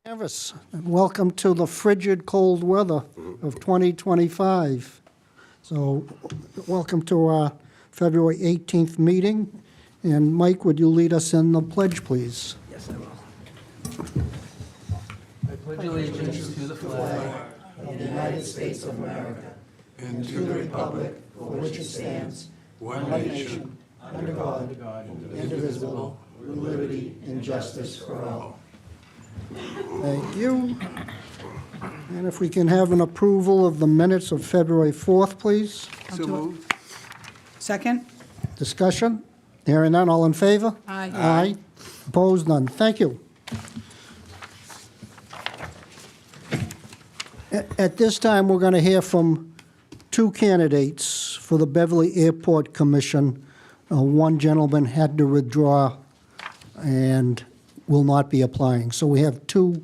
Danvers, and welcome to the frigid cold weather of 2025. So, welcome to our February 18th meeting. And Mike, would you lead us in the pledge, please? Yes, I will. I pledge allegiance to the flag of the United States of America and to the republic for which it stands, one nation, under God, indivisible, with liberty and justice for all. Thank you. And if we can have an approval of the minutes of February 4th, please. So moved. Second? Discussion? Hearing none, all in favor? Aye. Aye. Opposed, none. Thank you. At this time, we're going to hear from two candidates for the Beverly Airport Commission. One gentleman had to withdraw and will not be applying. So we have two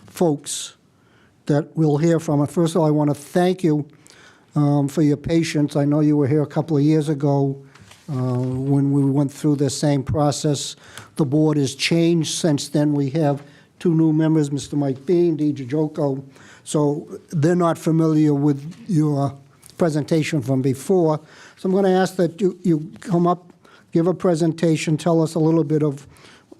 folks that we'll hear from. First of all, I want to thank you for your patience. I know you were here a couple of years ago when we went through the same process. The board has changed since then. We have two new members, Mr. Mike Bean, Deidre Joko. So they're not familiar with your presentation from before. So I'm going to ask that you come up, give a presentation, tell us a little bit of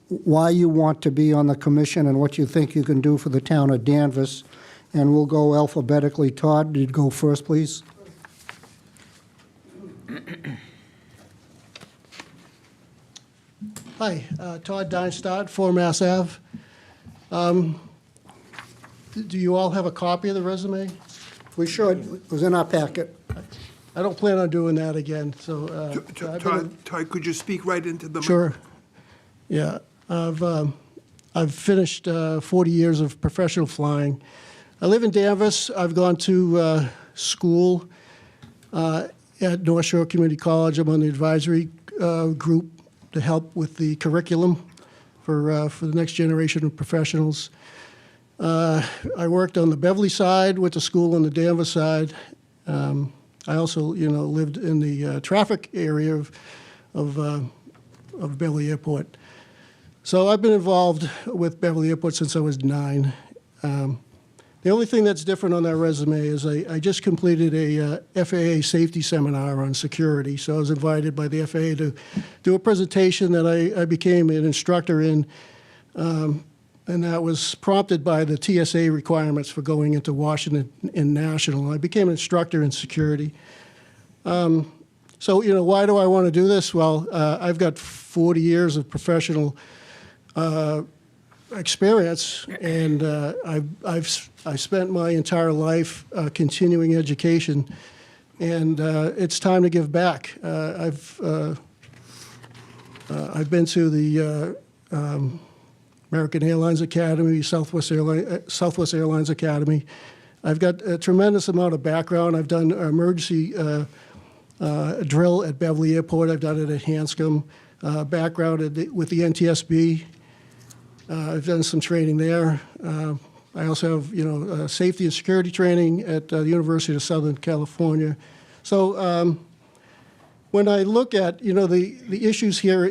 why you want to be on the commission and what you think you can do for the town of Danvers. And we'll go alphabetically. Todd, you'd go first, please. Hi, Todd Deinstadt, 4 Mass Ave. Do you all have a copy of the resume? We should. It was in our packet. I don't plan on doing that again, so. Todd, could you speak right into the mic? Sure. Yeah, I've finished 40 years of professional flying. I live in Danvers. I've gone to school at North Shore Community College. I'm on the advisory group to help with the curriculum for the next generation of professionals. I worked on the Beverly side, went to school on the Danvers side. I also, lived in the traffic area of Beverly Airport. So I've been involved with Beverly Airport since I was 9. The only thing that's different on that resume is I just completed a FAA safety seminar on security. So I was invited by the FAA to do a presentation that I became an instructor in, and that was prompted by the TSA requirements for going into Washington and National. I became an instructor in security. So, why do I want to do this? Well, I've got 40 years of professional experience, and I've spent my entire life continuing education, and it's time to give back. I've been to the American Airlines Academy, Southwest Airlines Academy. I've got a tremendous amount of background. I've done emergency drill at Beverly Airport. I've done it at Hanscom. Background with the NTSB. I've done some training there. I also have, safety and security training at the University of Southern California. So when I look at, the issues here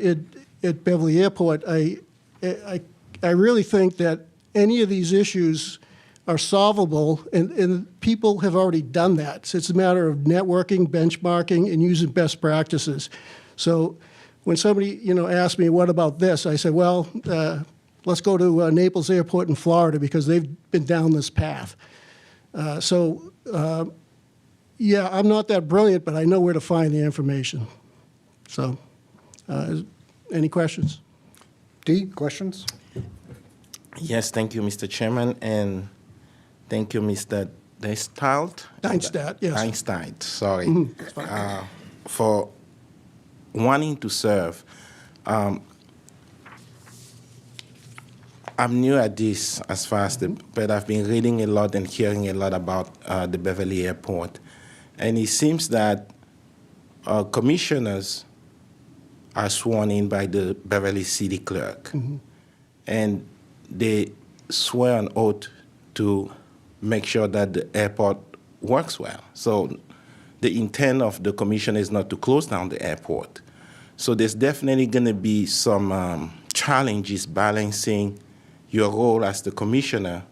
at Beverly Airport, I really think that any of these issues are solvable, and people have already done that. So it's a matter of networking, benchmarking, and using best practices. So when somebody, asks me, what about this? I say, well, let's go to Naples Airport in Florida because they've been down this path. Yeah, I'm not that brilliant, but I know where to find the information. So, any questions? Dee, questions? Yes, thank you, Mr. Chairman, and thank you, Mr. Deinstadt, yes. Einstein, sorry, for wanting to serve. I'm new at this as far as but I've been reading a lot and hearing a lot about the Beverly Airport. And it seems that commissioners are sworn in by the Beverly City Clerk. Mm-hmm. And they swear an oath to make sure that the airport works well. So the intent of the commission is not to close down the airport. So there's definitely going to be some challenges balancing your role as the commissioner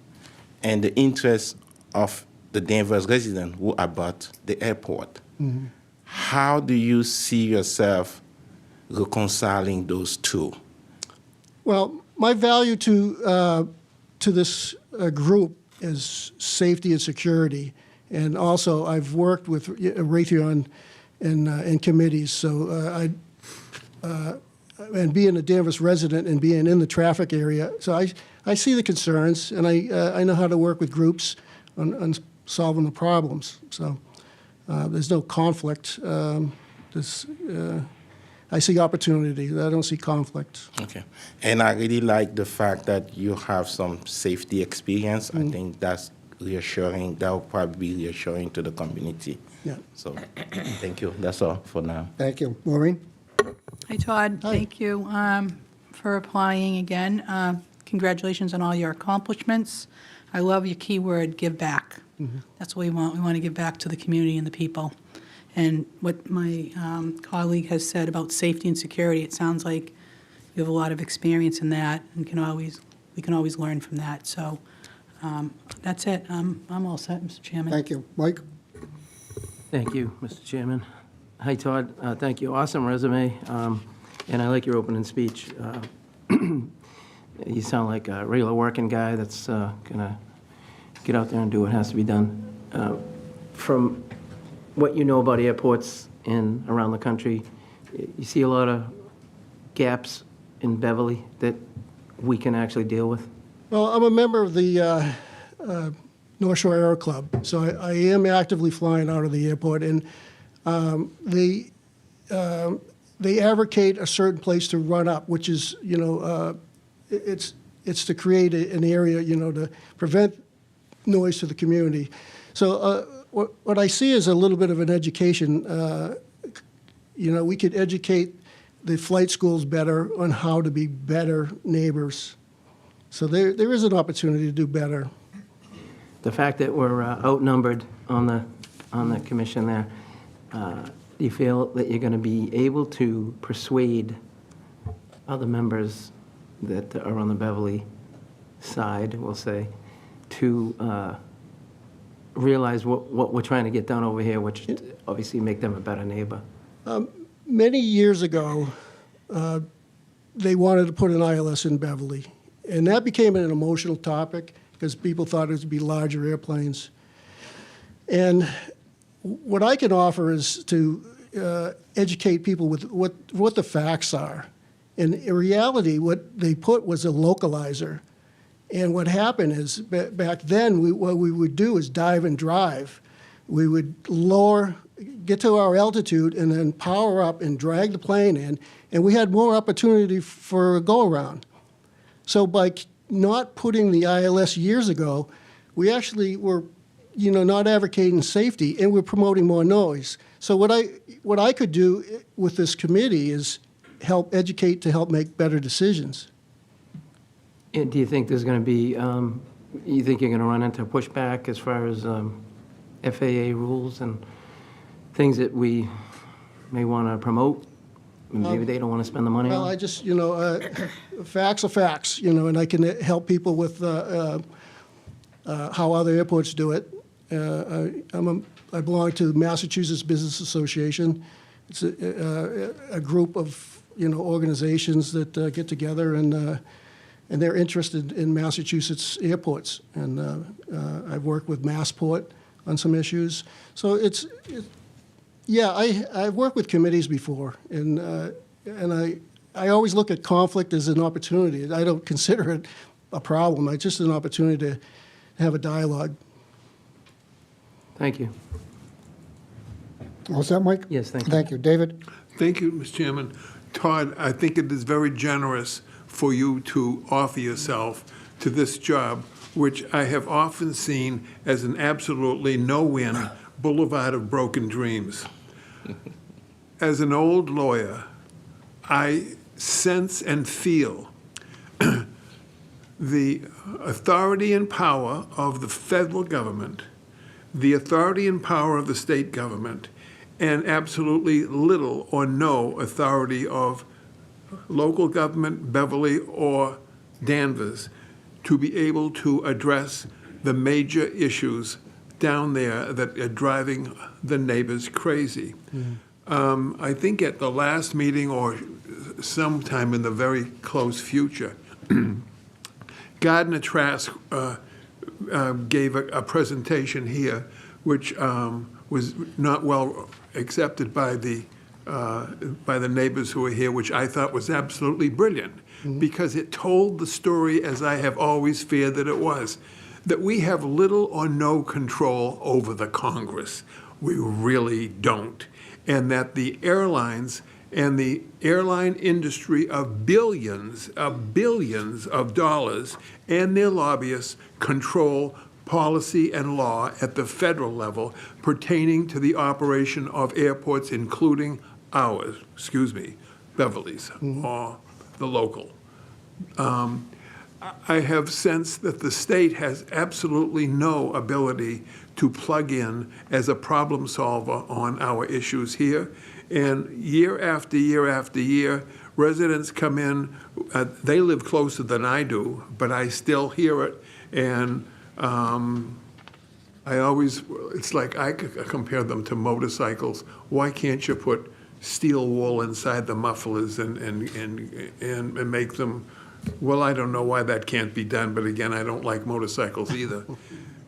and the interests of the Danvers residents who about the airport. How do you see yourself reconciling those two? Well, my value to this group is safety and security, and also I've worked with Raytheon in committees. So and being a Danvers resident and being in the traffic area, so I see the concerns, and I know how to work with groups on solving the problems. So there's no conflict. I see opportunity. I don't see conflict. Okay. And I really like the fact that you have some safety experience. I think that's reassuring. That will probably be reassuring to the community. Yeah. So thank you. That's all for now. Thank you. Maureen? Hi, Todd. Hi. Thank you for applying again. Congratulations on all your accomplishments. I love your keyword, give back. That's what we want. We want to give back to the community and the people. And what my colleague has said about safety and security, it sounds like you have a lot of experience in that, and we can always learn from that. So that's it. I'm all set, Mr. Chairman. Thank you. Mike? Thank you, Mr. Chairman. Hi, Todd. Thank you. Awesome resume, and I like your opening speech. You sound like a regular working guy that's going to get out there and do what has to be done. From what you know about airports in around the country, you see a lot of gaps in Beverly that we can actually deal with? Well, I'm a member of the North Shore Aero Club, so I am actively flying out of the airport, and they advocate a certain place to run up, which is, it's to create an area, to prevent noise to the community. So what I see is a little bit of an education. We could educate the flight schools better on how to be better neighbors. So there is an opportunity to do better. The fact that we're outnumbered on the commission there, do you feel that you're going to be able to persuade other members that are on the Beverly side, we'll say, to realize what we're trying to get done over here, which obviously make them a better neighbor? Many years ago, they wanted to put an ILS in Beverly, and that became an emotional topic because people thought it would be larger airplanes. And what I can offer is to educate people with what the facts are. And in reality, what they put was a localizer. And what happened is, back then, what we would do is dive and drive. We would get to our altitude, and then power up and drag the plane in, and we had more opportunity for a go-around. So by not putting the ILS years ago, we actually were, not advocating safety, and we're promoting more noise. So what I could do with this committee is help educate to help make better decisions. And do you think there's going to be, you think you're going to run into pushback as far as FAA rules and things that we may want to promote? Maybe they don't want to spend the money Well, on? I just, facts are facts, and I can help people with how other airports do it. I belong to the Massachusetts Business Association. It's a group of, organizations that get together and they're interested in Massachusetts airports. And I've worked with Massport on some issues. So I've worked with committees before, and I always look at conflict as an opportunity. I don't consider it a problem. It's just an opportunity to have a dialogue. Thank you. All set, Mike? Yes, thank you. Thank you. David? Thank you, Mr. Chairman. Todd, I think it is very generous for you to offer yourself to this job, which I have often seen as an absolutely no-win boulevard of broken dreams. As an old lawyer, I sense and feel the authority and power of the federal government, the authority and power of the state government, and absolutely little or no authority of local government, Beverly, or Danvers, to be able to address the major issues down there that are driving the neighbors crazy. I think at the last meeting or sometime in the very close future, Gardner Trask gave a presentation here, which was not well accepted by the neighbors who were here, which I thought was absolutely brilliant, because it told the story as I have always feared that it was, that we have little or no control over the Congress. We really don't. And that the airlines and the airline industry of billions of dollars and their lobbyists control policy and law at the federal level pertaining to the operation of airports, including ours, Beverly's, or the local. I have sensed that the state has absolutely no ability to plug in as a problem solver on our issues here. And year after year after year, residents come in, they live closer than I do, but I still hear it. And it's like I compare them to motorcycles. Why can't you put steel wool inside the mufflers and make them, well, I don't know why that can't be done, but again, I don't like motorcycles either.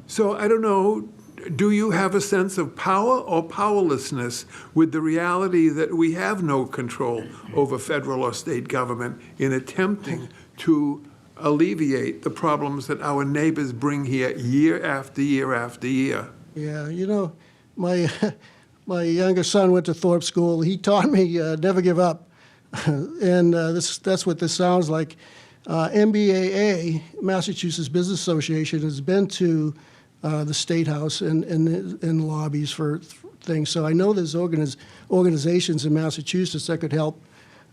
So I don't know, do you have a sense of power or powerlessness with the reality that we have no control over federal or state government in attempting to alleviate the problems that our neighbors bring here year after year after year? Yeah, you know, my younger son went to Thorpe School. He taught me never give up, and that's what this sounds like. MBAA, Massachusetts Business Association, has been to the State House and lobbies for things. So I know there's organizations in Massachusetts that could help,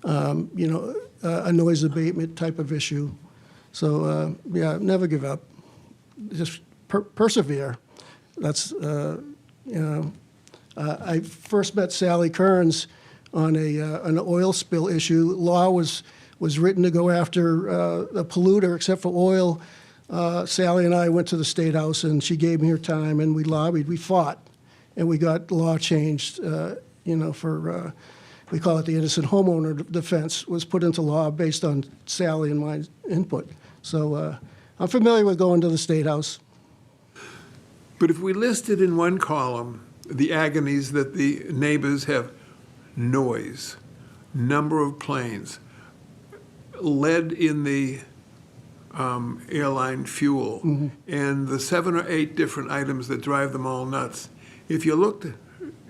a noise abatement type of issue. So yeah, never give up. Just persevere. That's I first met Sally Kearns on an oil spill issue. Law was written to go after a polluter, except for oil. Sally and I went to the State House, and she gave me her time, and we lobbied. We fought, and we got the law changed. For we call it the innocent homeowner defense, was put into law based on Sally and my input. So I'm familiar with going to the State House. But if we listed in one column the agonies that the neighbors have, noise, number of planes, lead in the airline fuel, and the 7 or 8 different items that drive them all nuts. If you looked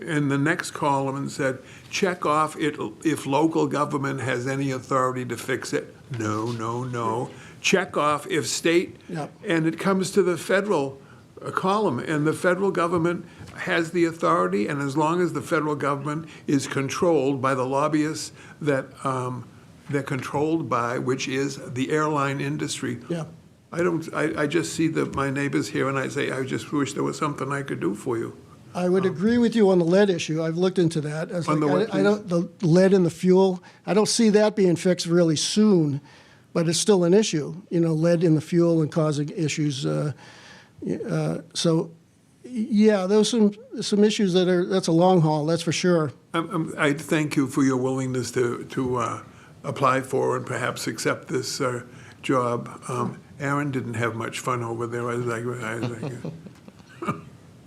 in the next column and said, check off if local government has any authority to fix it, no. Check off if state, Yep. And it comes to the federal column, and the federal government has the authority, and as long as the federal government is controlled by the lobbyists that they're controlled by, which is the airline industry. Yeah. I just see my neighbors here, and I say, I just wish there was something I could do for you. I would agree with you on the lead issue. I've looked into that. On the what, the lead in the fuel, I don't see that being fixed really soon, but it's still an issue. Lead in the fuel and causing issues. So, yeah, there's some issues that's a long haul. That's for sure. I thank you for your willingness to apply for and perhaps accept this job. Aaron didn't have much fun over there.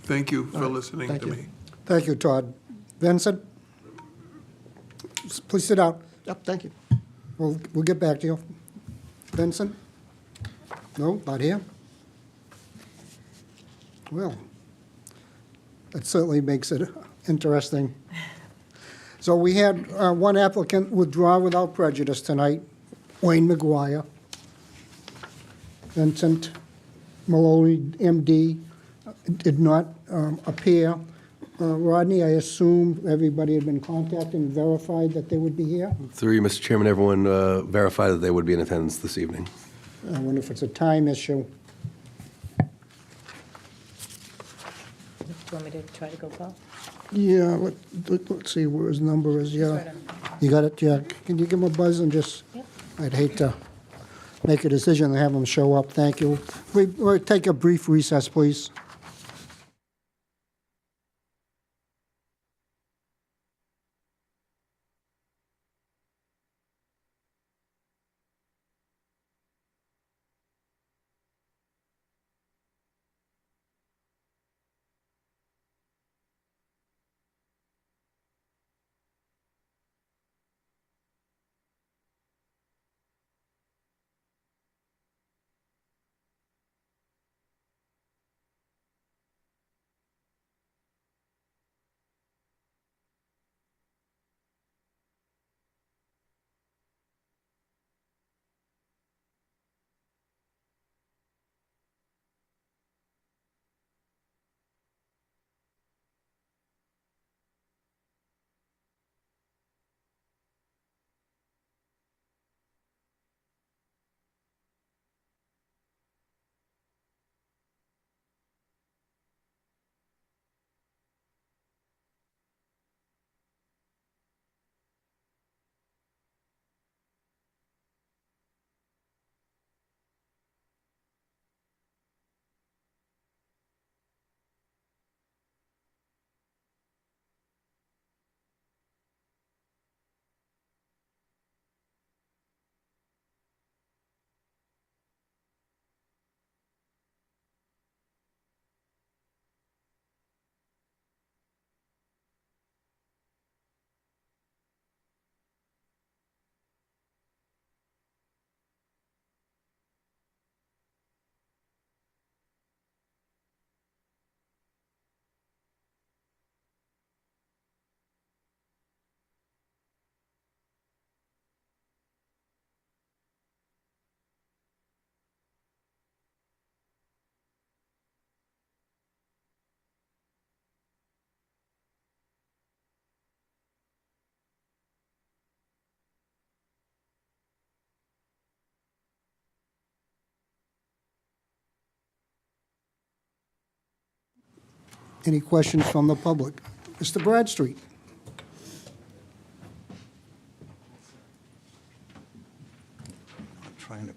Thank you for listening Thank to you. me. Thank you, Todd. Vincent? Please sit down. Yep, thank you. We'll get back to you. Vincent? No, not here? Well, that certainly makes it interesting. So we had one applicant withdraw without prejudice tonight, Wayne McGuire. Vincent Maloney, MD, did not appear. Rodney, I assume everybody had been contacted and verified that they would be here? Through you, Mr. Chairman, everyone verified that they would be in attendance this evening. I wonder if it's a time issue. Do you want me to try to go call? Yeah, let's see where his number is, yeah. right on. You got it, yeah. Can you give him a buzz and just, Yep. I'd hate to make a decision and have them show up. Thank you. We'll take a brief recess, please. Any questions from the public? Mr. Bradstreet? Trying to.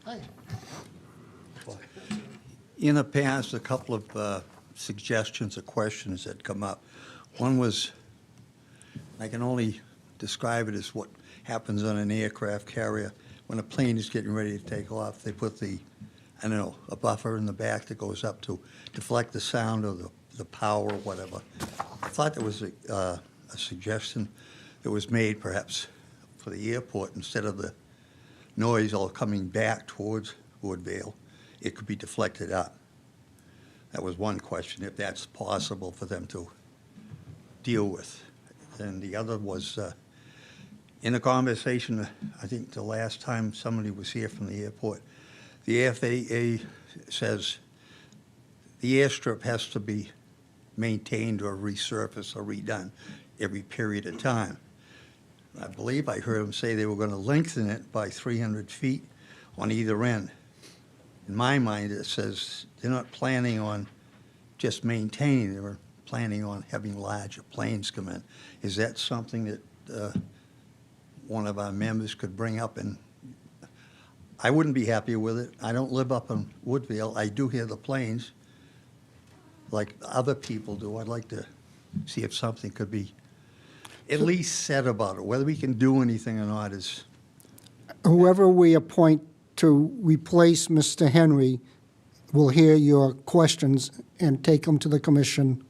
In the past, a couple of suggestions or questions had come up. One was, I can only describe it as what happens on an aircraft carrier. When a plane is getting ready to take off, they put the, I don't know, a buffer in the back that goes up to deflect the sound or the power or whatever. I thought there was a suggestion that was made perhaps for the airport, instead of the noise all coming back towards Woodvale, it could be deflected up. That was one question, if that's possible for them to deal with. And the other was, in a conversation, I think the last time somebody was here from the airport, the FAA says the airstrip has to be maintained or resurfaced or redone every period of time. I believe I heard them say they were going to lengthen it by 300 feet on either end. In my mind, it says they're not planning on just maintaining, they were planning on having larger planes come in. Is that something that one of our members could bring up? And I wouldn't be happy with it. I don't live up in Woodville. I do hear the planes like other people do. I'd like to see if something could be at least said about it. Whether we can do anything or not is... Whoever we appoint to replace Mr. Henry will hear your questions and take them to the commission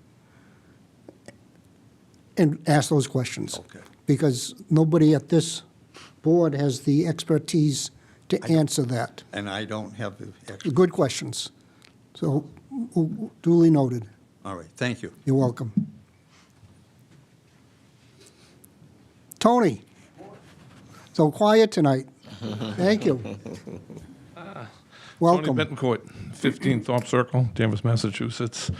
and ask those questions. Okay. Because nobody at this board has the expertise to answer that. And I don't have the extra... Good questions. So duly noted. All right, thank you. You're welcome. Tony, so quiet tonight. Thank you. Welcome. Tony Betancourt, 15 Thorpe Circle, Danvers, Massachusetts,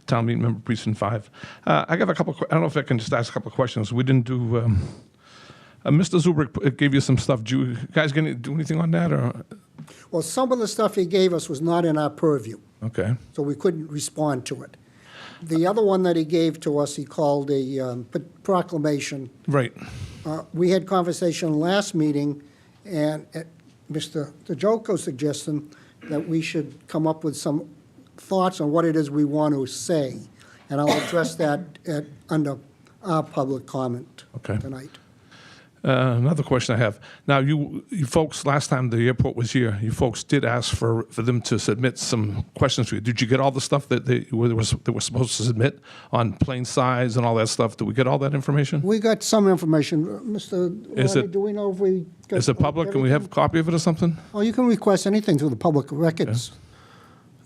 town meeting member, precinct 5. I got a couple. I don't know if I can just ask a couple of questions. We didn't do. Mr. Zubrick gave you some stuff. Do you guys going to do anything on that, or? Well, some of the stuff he gave us was not in our purview, Okay. so we couldn't respond to it. The other one that he gave to us, he called a proclamation. Right. We had conversation last meeting, and Mr. DeJoco suggesting that we should come up with some thoughts on what it is we want to say, and I'll address that under our public comment Okay. tonight. Another question I have. Now, you folks, last time the airport was here, you folks did ask for them to submit some questions for you. Did you get all the stuff that they were supposed to submit on plane size and all that stuff? Did we get all that information? We got some information. Mr. Is Rodney, it- do we know if we got Is it public? Can we have a copy of it or something? Oh, you can request anything through the public records.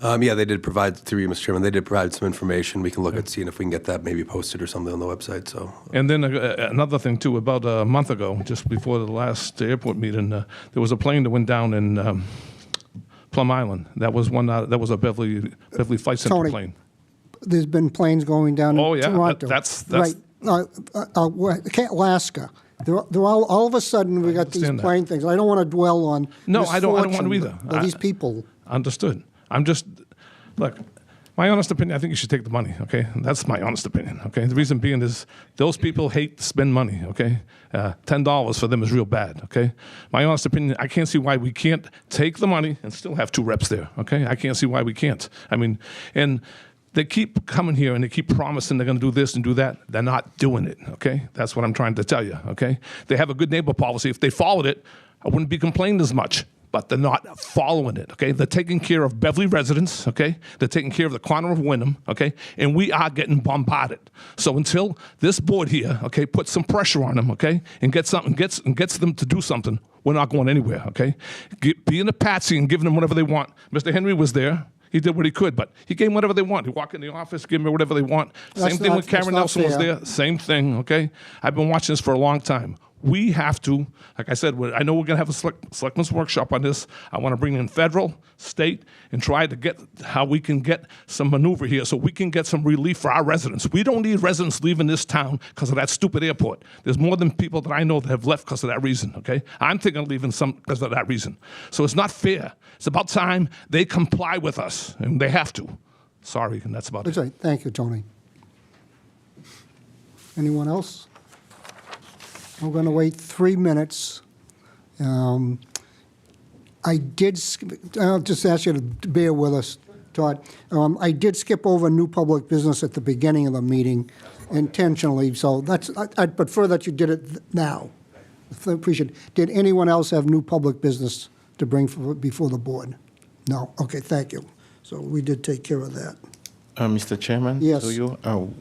Yeah, they did provide, through you, Mr. Chairman, they did provide some information. We can look at seeing if we can get that maybe posted or something on the website, so. And then another thing too, about a month ago, just before the last airport meeting, there was a plane that went down in Plum Island. That was that was a Beverly Flight Center Tony. plane. There's been planes going down Oh, in yeah, Toronto. that's- Right. Alaska. They're all of a sudden, we got these understand that. plane things. I don't want to dwell on No, I don't want to misfortune either. of these people. Understood. I'm just, look, my honest opinion, I think you should take the money, okay? That's my honest opinion, okay? The reason being is those people hate to spend money, okay? $10 for them is real bad, okay? My honest opinion, I can't see why we can't take the money and still have 2 reps there, okay? I can't see why we can't. I mean, and they keep coming here and they keep promising they're going to do this and do that. They're not doing it, okay? That's what I'm trying to tell you, okay? They have a good neighbor policy. If they followed it, I wouldn't be complaining as much. But they're not following it, okay? They're taking care of Beverly residents, okay? They're taking care of the corner of Wyndham, okay? And we are getting bombarded. So until this board here, okay, puts some pressure on them, okay, and gets them to do something, we're not going anywhere, okay? Being a patsy and giving them whatever they want. Mr. Henry was there. He did what he could, but he gave them whatever they want. He walked in the office, give them whatever they want. Same thing with Karen Nelson was there. Same thing, okay? I've been watching this for a long time. We have to, like I said, I know we're going to have a selectmen's workshop on this. I want to bring in federal, state, and try to get how we can get some maneuver here so we can get some relief for our residents. We don't need residents leaving this town because of that stupid airport. There's more than people that I know that have left because of that reason, okay? I'm thinking of leaving some because of that reason. So it's not fair. It's about time they comply with us, and they have to. Sorry, and that's about That's it. right. Thank you, Tony. Anyone else? I'm going to wait 3 minutes. I did, I'll just ask you to bear with us, Todd. I did skip over new public business at the beginning of the meeting intentionally, so that's, I'd prefer that you did it now. I appreciate it. Did anyone else have new public business to bring before the board? No? Okay, thank you. So we did take care of that. Mr. Chairman? Yes. To you,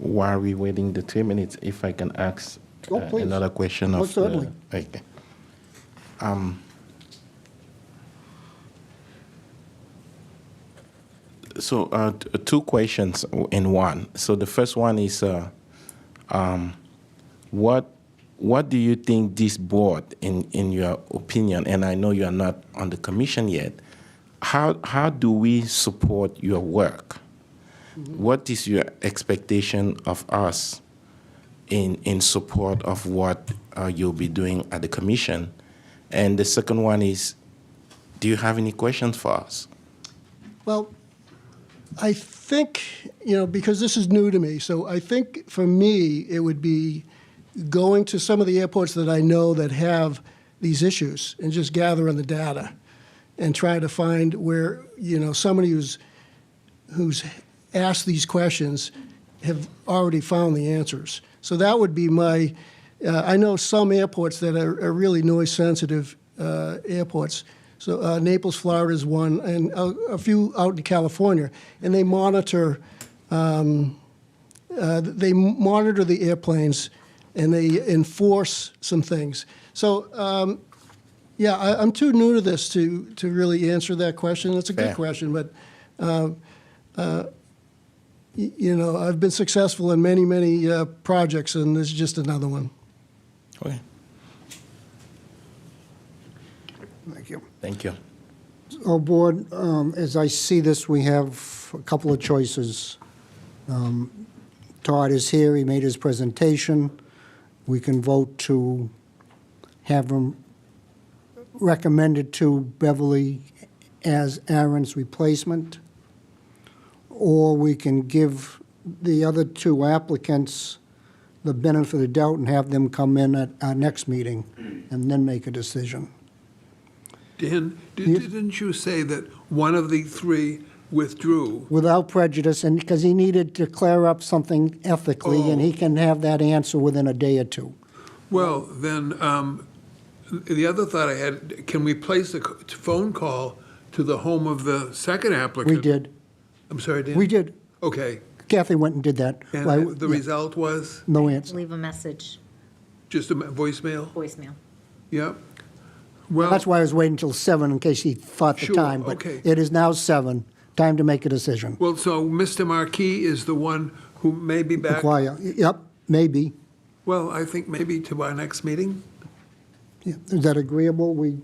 while we waiting the 3 minutes, if I can ask Oh, please. another question Oh, of certainly. okay. So 2 questions in one. So the first one is, what do you think this board, in your opinion, and I know you are not on the commission yet, how do we support your work? What is your expectation of us in support of what you'll be doing at the commission? And the second one is, do you have any questions for us? Well, I think, because this is new to me, so I think for me, it would be going to some of the airports that I know that have these issues and just gathering the data and try to find where, somebody who's asked these questions have already found the answers. So that would be my, I know some airports that are really noise-sensitive airports. So Naples, Florida is one, and a few out in California, and they monitor the airplanes, and they enforce some things. So I'm too new to this to really answer that question. It's a good Fair. question, but I've been successful in many, many projects, and this is just another one. Okay, Thank you. thank you. Our board, as I see this, we have a couple of choices. Todd is here, he made his presentation. We can vote to have him recommended to Beverly as Aaron's replacement, or we can give the other 2 applicants the benefit of the doubt and have them come in at our next meeting and then make a decision. Dan, didn't you say that one of the three withdrew? Without prejudice, and because he needed to clear up something ethically, and he can have that answer within a day or two. Well, then, the other thought I had, can we place a phone call to the home of the second applicant? We did. I'm sorry, Dan? We did. Okay. Kathy went and did that. And Right, the yeah, result was no answer. Leave a message, just a voicemail? voicemail. Yep. Well, That's why I was waiting until 7 in case he thought the Sure, time. But okay. it is now 7. Time to make a decision. well, so Mr. Marquis is the one who may be back. Acquire. Yep, maybe. Well, I think maybe to our next meeting. Yeah. Is that agreeable? We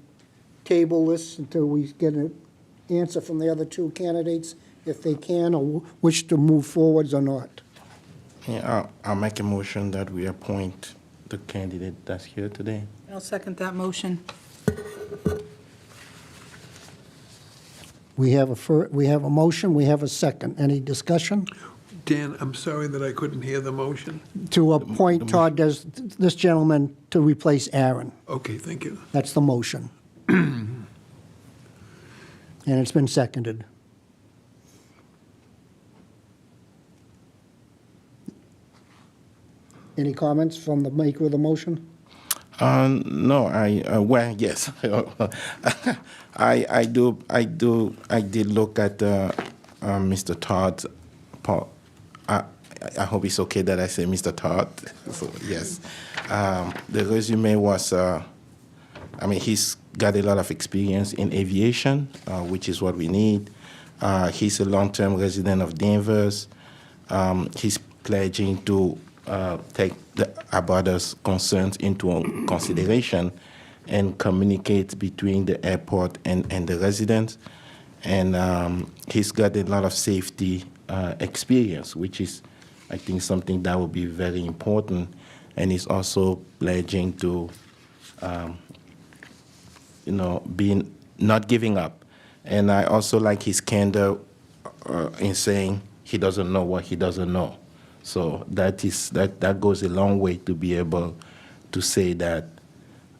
table this until we get an answer from the other two candidates, if they can, or wish to move forwards or not. Yeah, I'll make a motion that we appoint the candidate that's here today. I'll second that motion. We have a motion, we have a second. Any discussion? Dan, I'm sorry that I couldn't hear the motion. To appoint Todd, this gentleman, to replace Aaron. Okay, thank you. That's the motion. And it's been seconded. Any comments from the maker of the motion? No, well, yes. I did look at Mr. Todd. I hope it's okay that I say Mr. Todd. So, yes. The resume was, he's got a lot of experience in aviation, which is what we need. He's a long-term resident of Danvers. He's pledging to take the abortus concerns into consideration and communicate between the airport and the residents. And he's got a lot of safety experience, which is, I think, something that will be very important. And he's also pledging to, being not giving up. And I also like his candor in saying he doesn't know what he doesn't know. So that goes a long way to be able to say that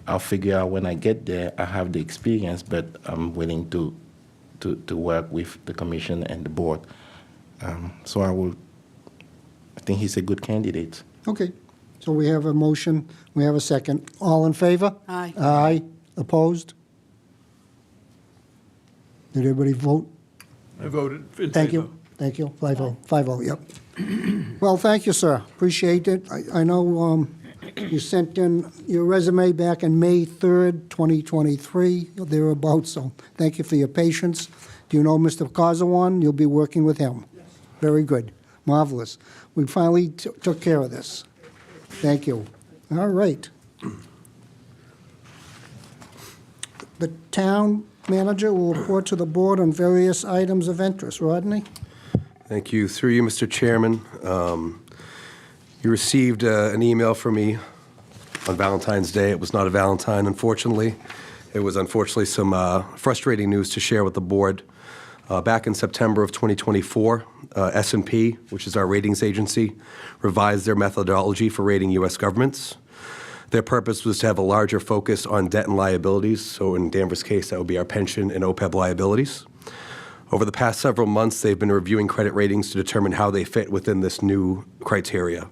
I'll figure out when I get there. I have the experience, but I'm willing to work with the commission and the board. So I think he's a good candidate. Okay, so we have a motion, we have a second. All in favor? Aye. Aye. Opposed? Did everybody vote? I voted in favor. Thank you, thank you. 5-0, 5-0, yep. Well, thank you, sir. Appreciate it. I know you sent in your resume back on May 3rd, 2023, thereabouts, so thank you for your patience. Do you know Mr. Kazawan? You'll be working with him. Yes. Very good. Marvelous. We finally took care of this. Thank you. All right. The town manager will report to the board on various items of interest. Rodney? Thank you. Through you, Mr. Chairman. You received an email from me on Valentine's Day. It was not a Valentine, unfortunately. It was unfortunately some frustrating news to share with the board. Back in September of 2024, S&P, which is our ratings agency, revised their methodology for rating U.S. governments. Their purpose was to have a larger focus on debt and liabilities. So in Danvers' case, that would be our pension and OPEB liabilities. Over the past several months, they've been reviewing credit ratings to determine how they fit within this new criteria.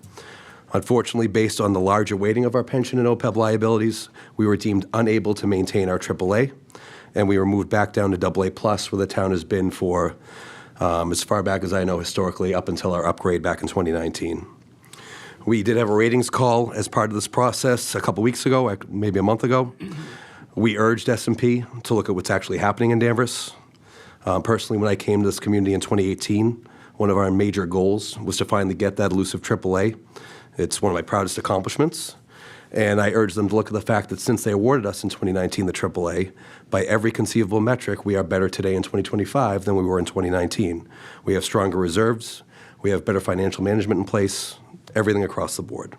Unfortunately, based on the larger weighting of our pension and OPEB liabilities, we were deemed unable to maintain our AAA, and we were moved back down to AA+, where the town has been for, as far back as I know historically, up until our upgrade back in 2019. We did have a ratings call as part of this process a couple weeks ago, maybe a month ago. We urged S&P to look at what's actually happening in Danvers. Personally, when I came to this community in 2018, one of our major goals was to finally get that elusive AAA. It's one of my proudest accomplishments. And I urged them to look at the fact that since they awarded us in 2019 the AAA, by every conceivable metric, we are better today in 2025 than we were in 2019. We have stronger reserves. We have better financial management in place, everything across the board.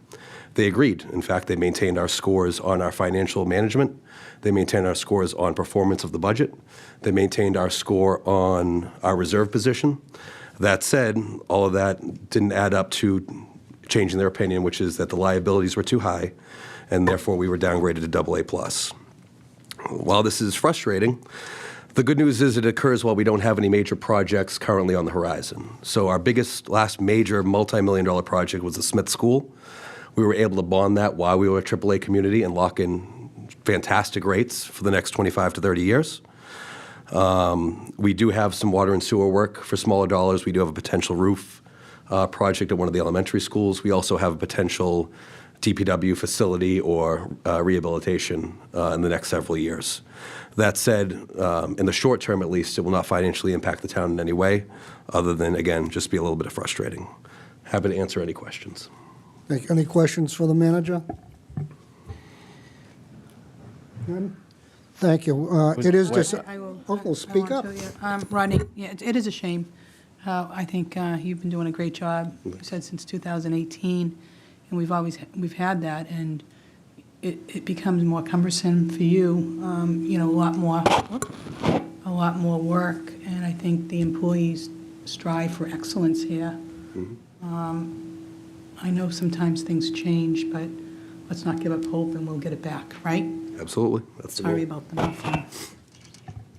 They agreed. In fact, they maintained our scores on our financial management. They maintained our scores on performance of the budget. They maintained our score on our reserve position. That said, all of that didn't add up to changing their opinion, which is that the liabilities were too high, and therefore we were downgraded to AA+. While this is frustrating, the good news is it occurs while we don't have any major projects currently on the horizon. So our last major multi-million-dollar project was the Smith School. We were able to bond that while we were a AAA community and lock in fantastic rates for the next 25 to 30 years. We do have some water and sewer work for smaller dollars. We do have a potential roof project at one of the elementary schools. We also have a potential DPW facility or rehabilitation in the next several years. That said, in the short term at least, it will not financially impact the town in any way, other than, again, just be a little bit frustrating. Happy to answer any questions. Any questions for the manager? None? Thank you. It is just, I will. Uncle, speak I up. want to tell you, Rodney, yeah, it is a shame. I think you've been doing a great job, you said since 2018, and we've had that, and it becomes more cumbersome for you, a lot more work, and I think the employees strive for excellence here. I know sometimes things change, but let's not give up hope, and we'll get it back, right? Absolutely. That's the Sorry goal. about the nothing.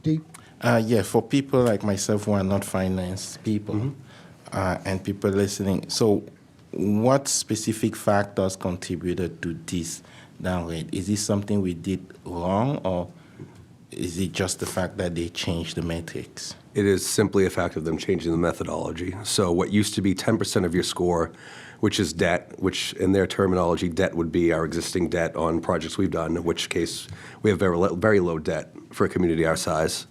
Dee? Yeah, for people like myself who are not finance people and people listening, so what specific factors contributed to this downgrade? Is this something we did wrong, or is it just the fact that they changed the metrics? It is simply a fact of them changing the methodology. So what used to be 10% of your score, which is debt, which in their terminology, debt would be our existing debt on projects we've done, in which case we have very low debt for a community our size.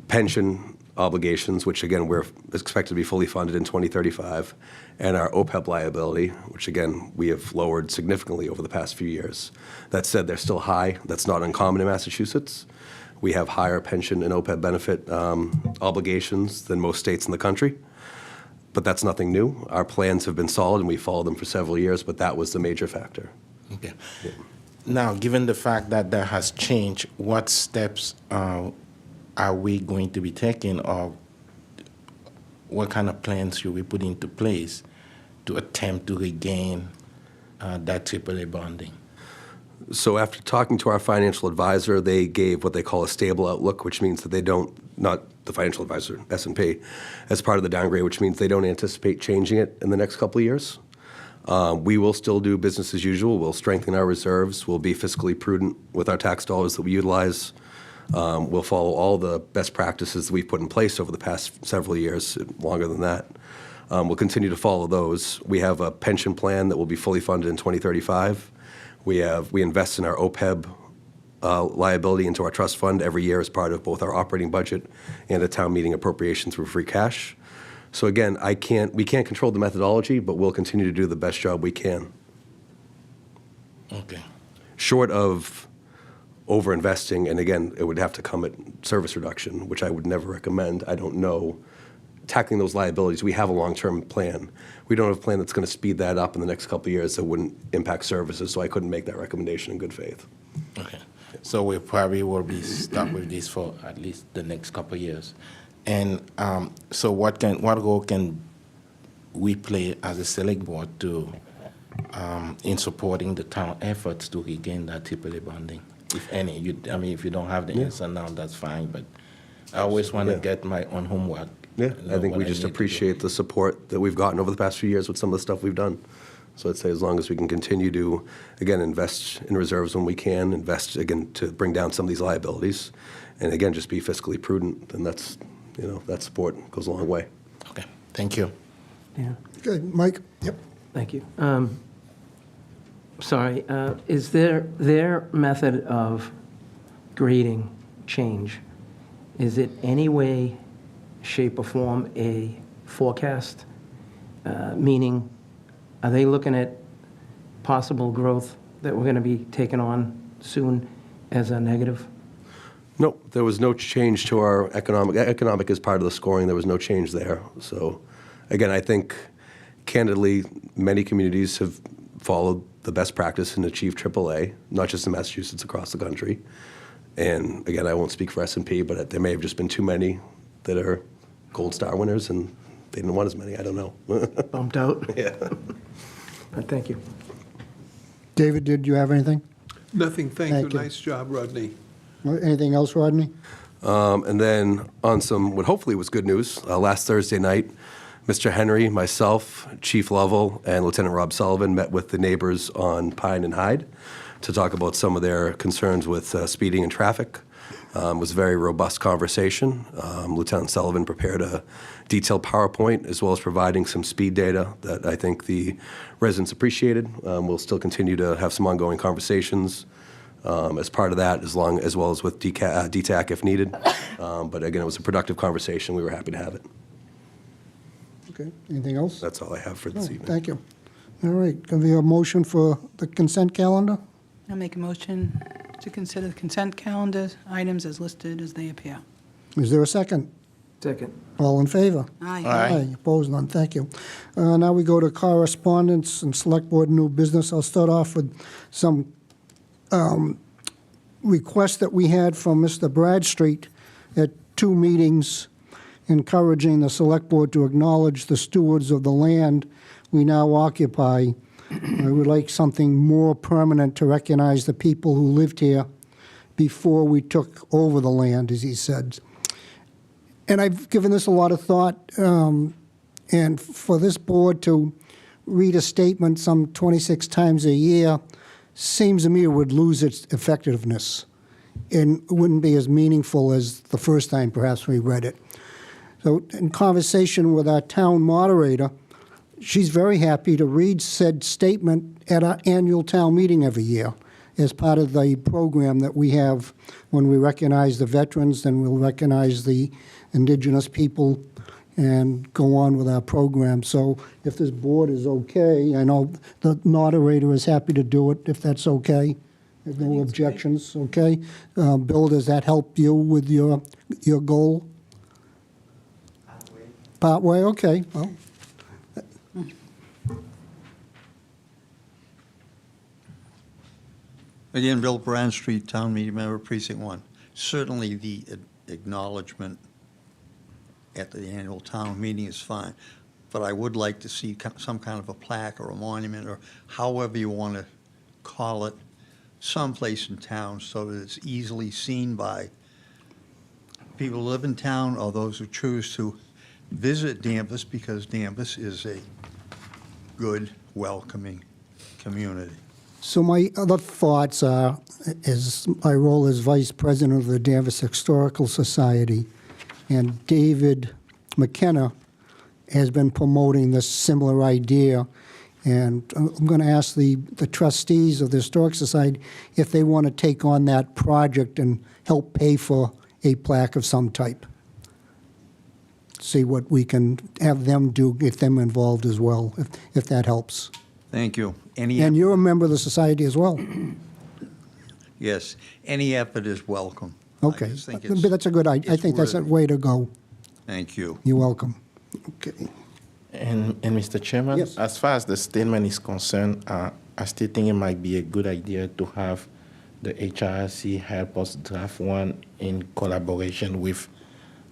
Pension obligations, which again, we're expected to be fully funded in 2035, and our OPEB liability, which again, we have lowered significantly over the past few years. That said, they're still high. That's not uncommon in Massachusetts. We have higher pension and OPEB benefit obligations than most states in the country. But that's nothing new. Our plans have been solid, and we followed them for several years, but that was the major factor. Okay. Now, given the fact that that has changed, what steps are we going to be taking, or what kind of plans should we put into place to attempt to regain that AAA bonding? So after talking to our financial advisor, they gave what they call a stable outlook, which means that they don't, not the financial advisor, S&P, as part of the downgrade, which means they don't anticipate changing it in the next couple of years. We will still do business as usual. We'll strengthen our reserves. We'll be fiscally prudent with our tax dollars that we utilize. We'll follow all the best practices that we've put in place over the past several years, longer than that. We'll continue to follow those. We have a pension plan that will be fully funded in 2035. We invest in our OPEB liability into our trust fund every year as part of both our operating budget and a town meeting appropriation through free cash. So again, we can't control the methodology, but we'll continue to do the best job we can. Okay. Short of over-investing, and again, it would have to come at service reduction, which I would never recommend. I don't know. Tackling those liabilities, we have a long-term plan. We don't have a plan that's going to speed that up in the next couple of years that wouldn't impact services, so I couldn't make that recommendation in good faith. Okay. So we probably will be stuck with this for at least the next couple of years. And so what role can we play as a select board to in supporting the town efforts to regain that AAA bonding, if any? If you don't have the answer now, that's fine, but I always want to get my own homework. Yeah, know I think what we I just need to do. appreciate the support that we've gotten over the past few years with some of the stuff we've done. So I'd say as long as we can continue to, again, invest in reserves when we can, invest, again, to bring down some of these liabilities, and again, just be fiscally prudent, then that's, that support goes a long way. Okay, thank you. Yeah, Good, Mike? Yep. thank you. Sorry, is their method of grading change, is it any way, shape, or form a forecast? Meaning, are they looking at possible growth that we're going to be taking on soon as a negative? No, there was no change to our economic. Economic is part of the scoring. There was no change there. So, again, I think, candidly, many communities have followed the best practice and achieved AAA, not just in Massachusetts, across the country. And again, I won't speak for S&P, but there may have just been too many that are Gold Star winners, and they didn't want as many. I don't know. Bumped out? Yeah. Thank you. David, did you have anything? Nothing, thank you. Thank you. Nice job, Rodney. Anything else, Rodney? And then on some, what hopefully was good news, last Thursday night, Mr. Henry, myself, Chief Lovell, and Lieutenant Rob Sullivan met with the neighbors on Pine and Hyde to talk about some of their concerns with speeding and traffic. It was a very robust conversation. Lieutenant Sullivan prepared a detailed PowerPoint as well as providing some speed data that I think the residents appreciated. We'll still continue to have some ongoing conversations as part of that, as well as with DTAC if needed. But again, it was a productive conversation. We were happy to have it. Okay, anything else? That's all I have for this Oh, evening. thank you. All right, can we have a motion for the consent calendar? I'll make a motion to consider the consent calendar items as listed as they appear. Is there a second? Second. All in favor? Aye. Aye. Opposed, none, thank you. Now we go to correspondence and select board new business. I'll start off with some requests that we had from Mr. Bradstreet at 2 meetings encouraging the select board to acknowledge the stewards of the land we now occupy. I would like something more permanent to recognize the people who lived here before we took over the land, as he said. And I've given this a lot of thought, and for this board to read a statement some 26 times a year seems to me it would lose its effectiveness and wouldn't be as meaningful as the first time perhaps we read it. So in conversation with our town moderator, she's very happy to read said statement at our annual town meeting every year as part of the program that we have when we recognize the veterans, then we'll recognize the indigenous people and go on with our program. So if this board is okay, I know the moderator is happy to do it, if that's okay. There's no objections, okay? Bill, does that help you with your goal? Partway, okay, well. Again, Bill Bradstreet, Town Meeting Member, Precinct 1. Certainly the acknowledgement at the annual town meeting is fine, but I would like to see some kind of a plaque or a monument or however you want to call it, someplace in town so that it's easily seen by people who live in town or those who choose to visit Danvers, because Danvers is a good, welcoming community. So my other thoughts are, as my role as Vice President of the Danvers Historical Society, and David McKenna has been promoting this similar idea, and I'm going to ask the trustees of the Historic Society if they want to take on that project and help pay for a plaque of some type. See what we can have them do, get them involved as well, if that helps. Thank you. And you're a member of the society as well. Yes, any effort is welcome. I Okay, just think but that's a good idea. I think that's a worthy. way to go. Thank you. You're welcome. Okay. And Mr. Chairman, Yes. as far as the statement is concerned, I still think it might be a good idea to have the HRC help us draft one in collaboration with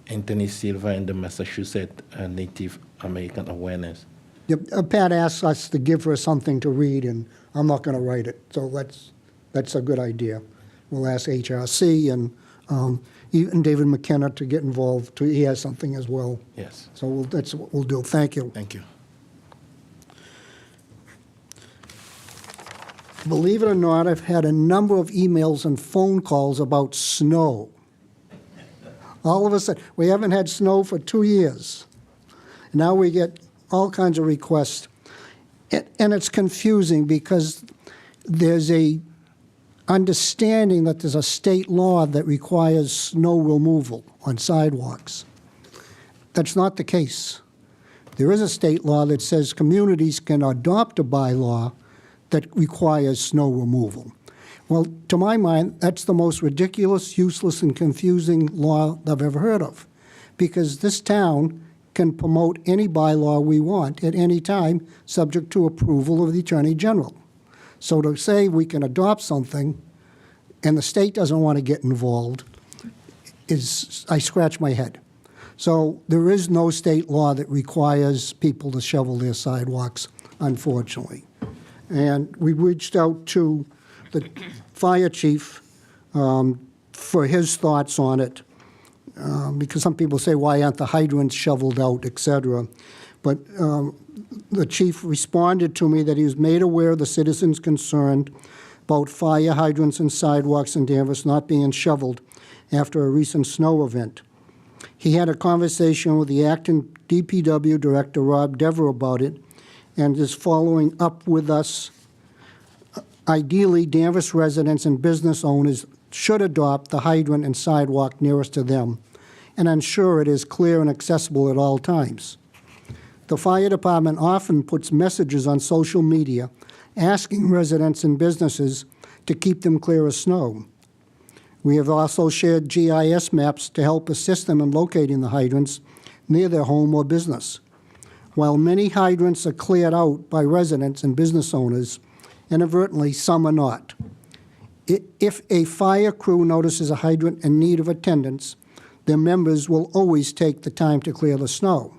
Anthony Silva and the Massachusetts Native American Awareness. Yep, Pat asked us to give her something to read, and I'm not going to write it, so that's a good idea. We'll ask HRC and even David McKenna to get involved, too. He has something as well. Yes. So that's what we'll do. Thank you. Thank you. Believe it or not, I've had a number of emails and phone calls about snow. All of a sudden, we haven't had snow for 2 years. Now we get all kinds of requests. And it's confusing because there's a understanding that there's a state law that requires snow removal on sidewalks. That's not the case. There is a state law that says communities can adopt a bylaw that requires snow removal. Well, to my mind, that's the most ridiculous, useless, and confusing law I've ever heard of, because this town can promote any bylaw we want at any time, subject to approval of the Attorney General. So to say we can adopt something and the state doesn't want to get involved is, I scratch my head. So there is no state law that requires people to shovel their sidewalks, unfortunately. And we reached out to the fire chief for his thoughts on it, because some people say, why aren't the hydrants shoveled out, et cetera. But the chief responded to me that he was made aware of the citizens concerned about fire hydrants and sidewalks in Danvers not being shoveled after a recent snow event. He had a conversation with the acting DPW Director, Rob Dever, about it, and is following up with us. Ideally, Danvers residents and business owners should adopt the hydrant and sidewalk nearest to them and ensure it is clear and accessible at all times. The fire department often puts messages on social media asking residents and businesses to keep them clear of snow. We have also shared GIS maps to help assist them in locating the hydrants near their home or business. While many hydrants are cleared out by residents and business owners, inadvertently, some are not. If a fire crew notices a hydrant in need of attendance, their members will always take the time to clear the snow.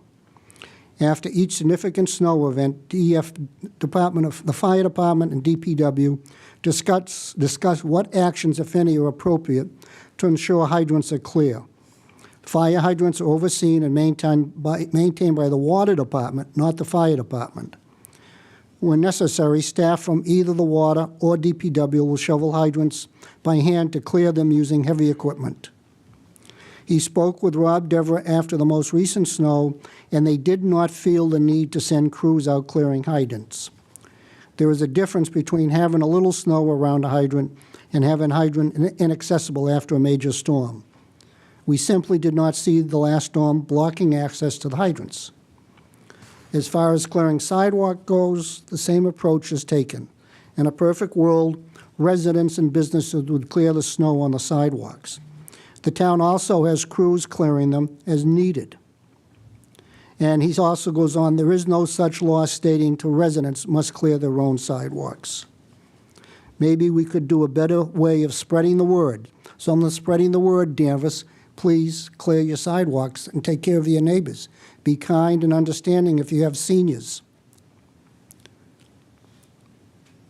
After each significant snow event, the fire department and DPW discuss what actions, if any, are appropriate to ensure hydrants are clear. Fire hydrants are overseen and maintained by the water department, not the fire department. When necessary, staff from either the water or DPW will shovel hydrants by hand to clear them using heavy equipment. He spoke with Rob Dever after the most recent snow, and they did not feel the need to send crews out clearing hydrants. There is a difference between having a little snow around a hydrant and having a hydrant inaccessible after a major storm. We simply did not see the last storm blocking access to the hydrants. As far as clearing sidewalk goes, the same approach is taken. In a perfect world, residents and businesses would clear the snow on the sidewalks. The town also has crews clearing them as needed. And he also goes on, there is no such law stating to residents must clear their own sidewalks. Maybe we could do a better way of spreading the word. So I'm spreading the word, Danvers. Please clear your sidewalks and take care of your neighbors. Be kind and understanding if you have seniors.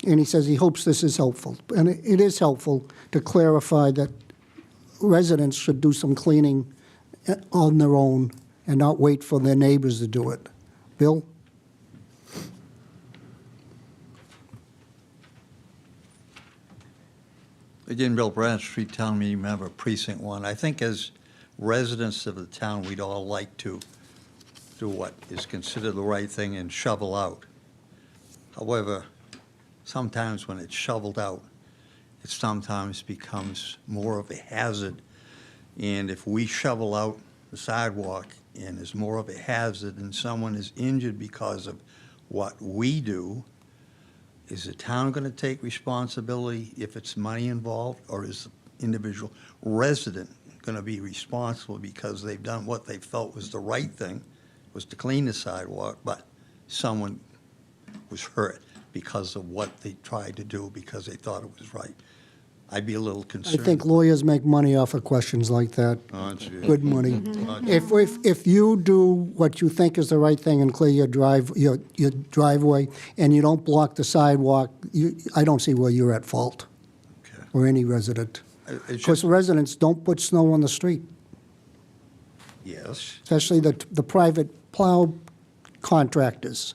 And he says he hopes this is helpful. And it is helpful to clarify that residents should do some cleaning on their own and not wait for their neighbors to do it. Bill? Again, Bill Bradstreet, Town Meeting Member, Precinct 1. I think as residents of the town, we'd all like to do what is considered the right thing and shovel out. However, sometimes when it's shoveled out, it sometimes becomes more of a hazard. And if we shovel out the sidewalk and is more of a hazard and someone is injured because of what we do, is the town going to take responsibility if it's money involved, or is the individual resident going to be responsible because they've done what they felt was the right thing, was to clean the sidewalk, but someone was hurt because of what they tried to do because they thought it was right? I'd be a little I concerned. think lawyers make money off of questions like that. Oh, gee. Good money. Oh, gee. If you do what you think is the right thing and clear your driveway and you don't block the sidewalk, I don't see where you're at fault, Okay. or any resident. It's Of course, just- residents don't put snow on the street, Yes. especially the private plow contractors.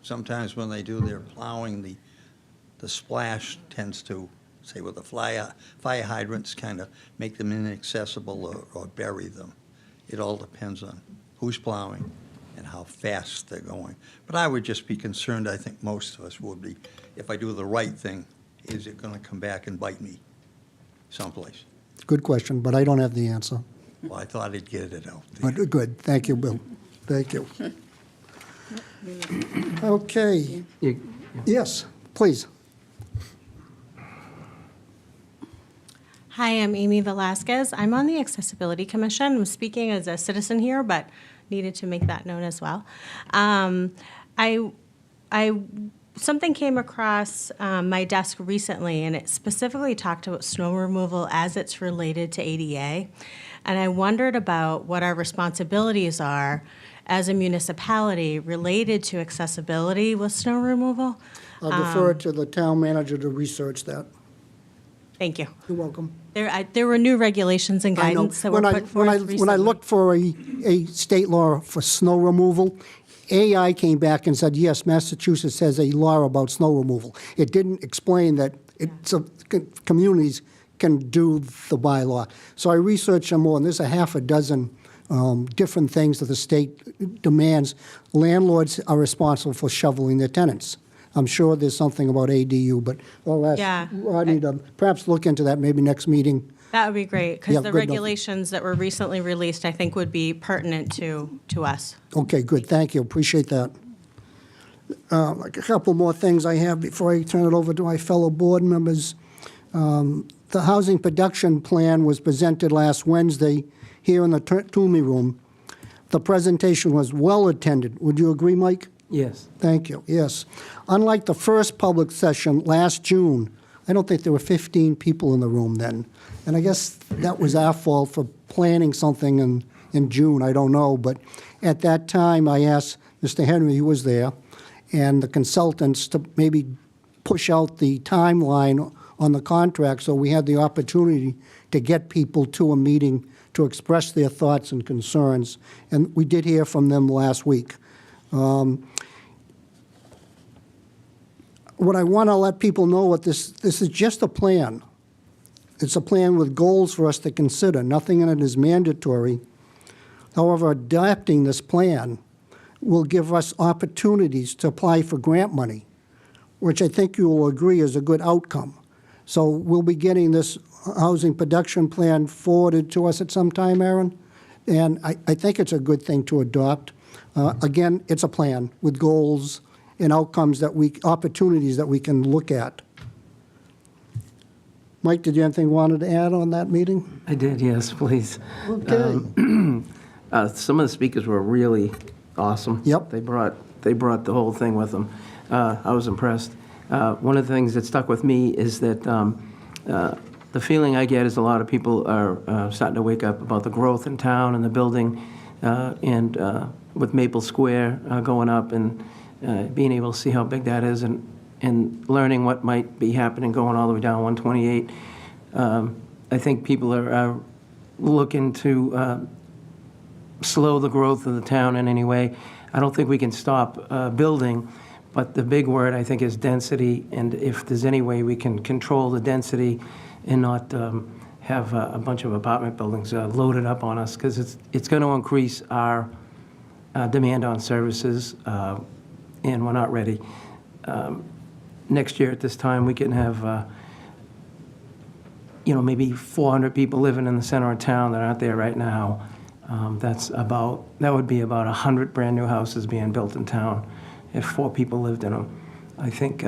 Sometimes when they do their plowing, the splash tends to, say with the fire hydrants, kind of make them inaccessible or bury them. It all depends on who's plowing and how fast they're going. But I would just be concerned, I think most of us would be, if I do the right thing, is it going to come back and bite me someplace? Good question, but I don't have the answer. Well, I thought I'd get it out there. But good, thank you, Bill. Thank you. Okay. Yes, please. Hi, I'm Amy Velasquez. I'm on the Accessibility Commission. I'm speaking as a citizen here, but needed to make that known as well. Something came across my desk recently, and it specifically talked about snow removal as it's related to ADA. And I wondered about what our responsibilities are as a municipality related to accessibility with snow removal. I'll defer to the town manager to research that. Thank you. You're welcome. There were new regulations and I know. guidance that were When I- put forth recently. When I looked for a state law for snow removal, AI came back and said, yes, Massachusetts has a law about snow removal. It didn't explain that communities can do the bylaw. So I researched some more, and there's a half a dozen different things that the state demands. Landlords are responsible for shoveling their tenants. I'm sure there's something about ADU, but I'll ask Yeah. Rodney to perhaps look into that, maybe next meeting. That would be great, Yeah, because the good enough. regulations that were recently released, I think, would be pertinent to us. Okay, good, thank you, appreciate that. A couple more things I have before I turn it over to my fellow board members. The housing production plan was presented last Wednesday here in the Toomey Room. The presentation was well-attended. Would you agree, Mike? Yes. Thank you, yes. Unlike the first public session last June, I don't think there were 15 people in the room then. And I guess that was our fault for planning something in June, I don't know. But at that time, I asked Mr. Henry, who was there, and the consultants to maybe push out the timeline on the contract so we had the opportunity to get people to a meeting to express their thoughts and concerns. And we did hear from them last week. What I want to let people know, what this is just a plan. It's a plan with goals for us to consider. Nothing in it is mandatory. However, adopting this plan will give us opportunities to apply for grant money, which I think you will agree is a good outcome. So we'll be getting this housing production plan forwarded to us at some time, Aaron, and I think it's a good thing to adopt. Again, it's a plan with goals and outcomes opportunities that we can look at. Mike, did you have anything you wanted to add on that meeting? I did, yes, please. Okay. Some of the speakers were really awesome. Yep. They brought the whole thing with them. I was impressed. One of the things that stuck with me is that the feeling I get is a lot of people are starting to wake up about the growth in town and the building, and with Maple Square going up and being able to see how big that is and learning what might be happening going all the way down 128. I think people are looking to slow the growth of the town in any way. I don't think we can stop building, but the big word, I think, is density, and if there's any way we can control the density and not have a bunch of apartment buildings loaded up on us, because it's going to increase our demand on services, and we're not ready. Next year at this time, we can have maybe 400 people living in the center of town that aren't there right now. That would be about 100 brand-new houses being built in town if 4 people lived in them. I think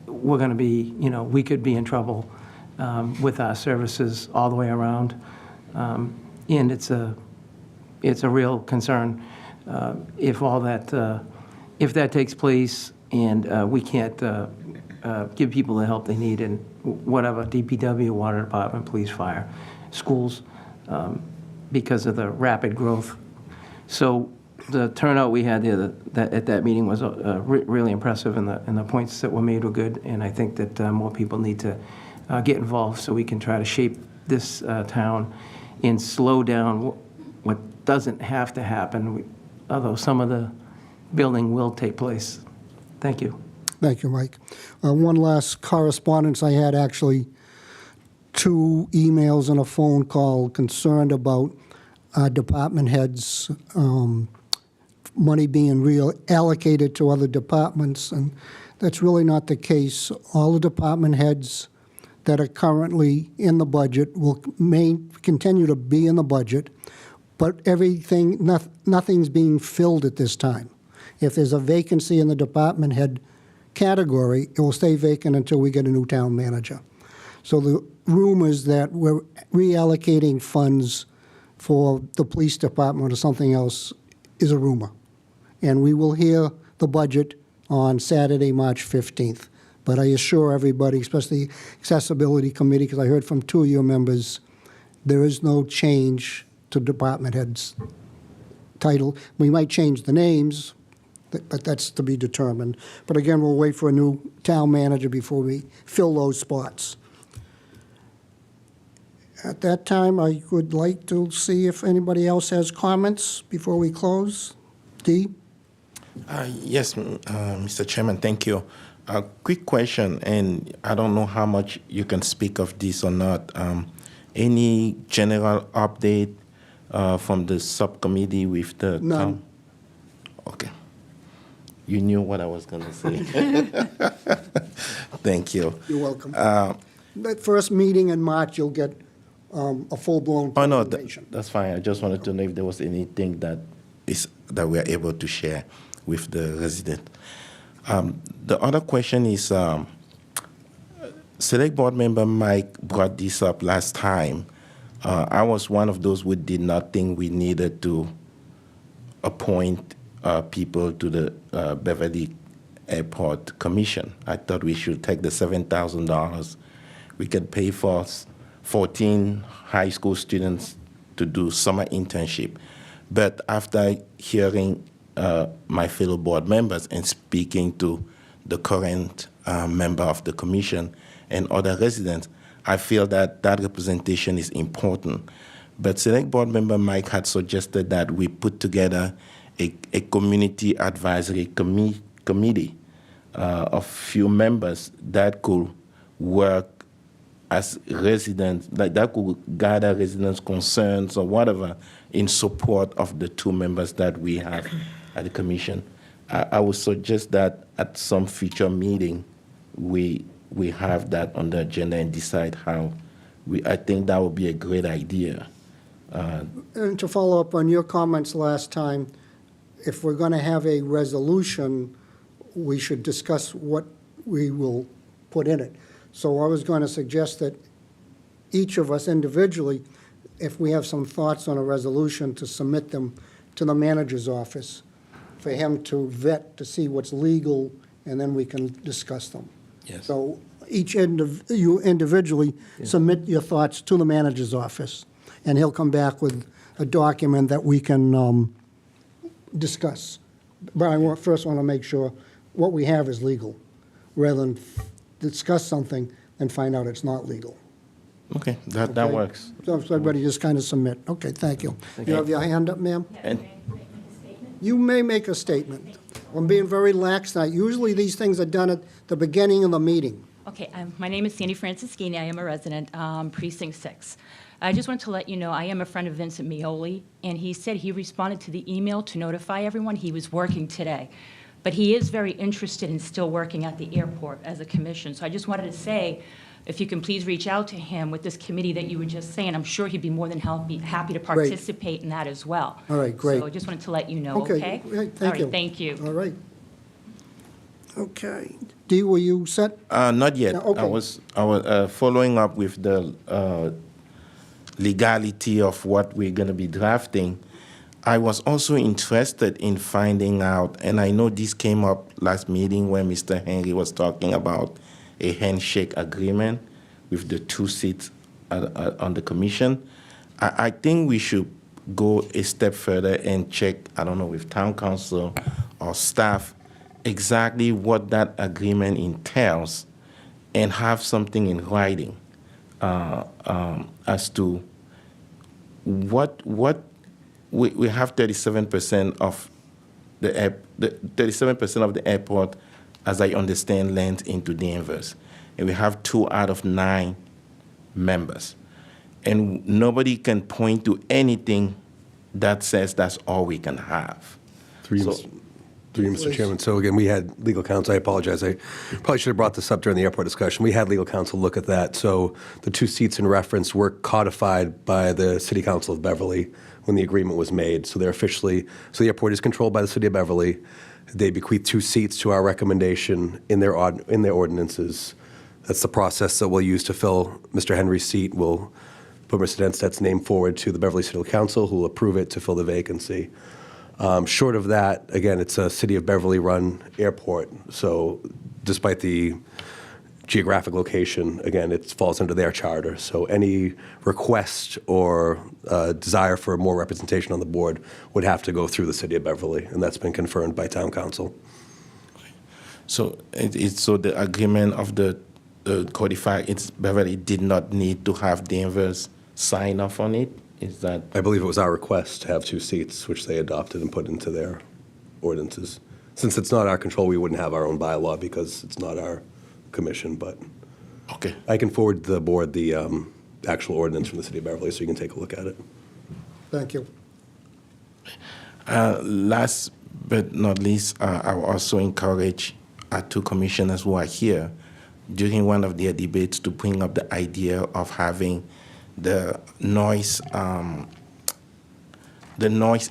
we're going to be, we could be in trouble with our services all the way around. And it's a real concern if that takes place and we can't give people the help they need in whatever, DPW, water department, police, fire, schools, because of the rapid growth. So the turnout we had there at that meeting was really impressive, and the points that were made were good, and I think that more people need to get involved so we can try to shape this town and slow down what doesn't have to happen, although some of the building will take place. Thank you. Thank you, Mike. One last correspondence I had, actually 2 emails and a phone call concerned about department heads, money being reallocated to other departments, and that's really not the case. All the department heads that are currently in the budget will continue to be in the budget, but nothing's being filled at this time. If there's a vacancy in the department head category, it will stay vacant until we get a new town manager. So the rumors that we're reallocating funds for the police department or something else is a rumor. And we will hear the budget on Saturday, March 15th. But I assure everybody, especially the Accessibility Committee, because I heard from 2 of your members, there is no change to department heads' title. We might change the names, but that's to be determined. But again, we'll wait for a new town manager before we fill those spots. At that time, I would like to see if anybody else has comments before we close. Dee? Yes, Mr. Chairman, thank you. A quick question, and I don't know how much you can speak of this or not. Any general update from the subcommittee with the None. town? Okay. You knew what I was going to say. Thank you. You're welcome. That first meeting in March, you'll get a full-blown Oh, no, presentation. that's fine. I just wanted to know if there was anything that we are able to share with the resident. The other question is, Select Board Member Mike brought this up last time. I was one of those who did not think we needed to appoint people to the Beverly Airport Commission. I thought we should take the $7,000. We could pay for 14 high school students to do summer internship. But after hearing my fellow board members and speaking to the current member of the commission and other residents, I feel that that representation is important. But Select Board Member Mike had suggested that we put together a community advisory committee of few members that could work as residents, that could gather residents' concerns or whatever in support of the two members that we have at the commission. I would suggest that at some future meeting, we have that on the agenda and decide how. I think that would be a great idea. And to follow up on your comments last time, if we're going to have a resolution, we should discuss what we will put in it. So I was going to suggest that each of us individually, if we have some thoughts on a resolution, to submit them to the manager's office for him to vet to see what's legal, and then we can discuss them. Yes. So you individually submit your thoughts to the manager's office, and he'll come back with a document that we can discuss. But I first want to make sure what we have is legal, rather than discuss something and find out it's not legal. Okay, that Okay? works. So everybody just kind of submit. Okay, thank you. You have your hand up, ma'am? And You may make a statement. I'm being very lax tonight. Usually these things are done at the beginning of the meeting. Okay, my name is Sandy Francischini. I am a resident, Precinct 6. I just wanted to let you know, I am a friend of Vincent Mioli, and he said he responded to the email to notify everyone he was working today. But he is very interested in still working at the airport as a commission. So I just wanted to say, if you can please reach out to him with this committee that you were just saying, I'm sure he'd be more than happy to participate in that as well. All right, great. So I just wanted to let you know, Okay, okay? great, thank All right, you. thank you. All right. Okay. Dee, were you set? not yet. Yeah, okay. I was following up with the legality of what we're going to be drafting. I was also interested in finding out, and I know this came up last meeting when Mr. Henry was talking about a handshake agreement with the two seats on the commission. I think we should go a step further and check, I don't know, with town council or staff, exactly what that agreement entails and have something in writing as to what we have 37% of the 37% of the airport, as I understand, lands into Danvers, and we have 2 out of 9 members, and nobody can point to anything that says that's all we can have. Through you, Mr. Chairman. So again, we had legal counsel. I apologize. I probably should have brought this up during the airport discussion. We had legal counsel look at that. So the 2 seats in reference were codified by the City Council of Beverly when the agreement was made. So they're officially, so the airport is controlled by the City of Beverly. They bequeath 2 seats to our recommendation in their ordinances. That's the process that we'll use to fill Mr. Henry's seat. We'll put Mr. Denstedt's name forward to the Beverly City Council, who will approve it to fill the vacancy. Short of that, again, it's a City of Beverly-run airport, so despite the geographic location, again, it falls under their charter. So any request or desire for more representation on the board would have to go through the City of Beverly, and that's been confirmed by Town Council. So so the agreement of the codified, it's Beverly did not need to have Danvers sign off on it. Is that I believe it was our request to have 2 seats, which they adopted and put into their ordinances. Since it's not our control, we wouldn't have our own bylaw because it's not our commission, but okay? I can forward the board the actual ordinance from the city of Beverly so you can take a look at it. Thank you. Last but not least, I will also encourage our 2 commissioners who are here during one of their debates to bring up the idea of having the noise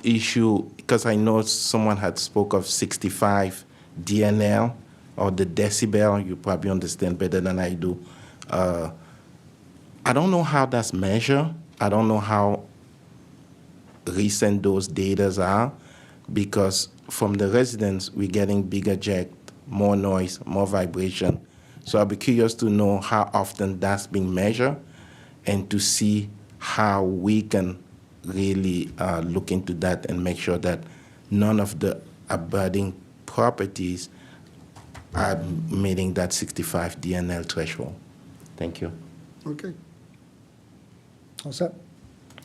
issue, because I know someone had spoke of 65 DNL or the decibel. You probably understand better than I do. I don't know how that's measured. I don't know how recent those datas are, because from the residents, we're getting bigger eject, more noise, more vibration. So I'll be curious to know how often that's being measured and to see how we can really look into that and make sure that none of the abutting properties are meeting that 65 DNL threshold. Thank you. Okay. All set?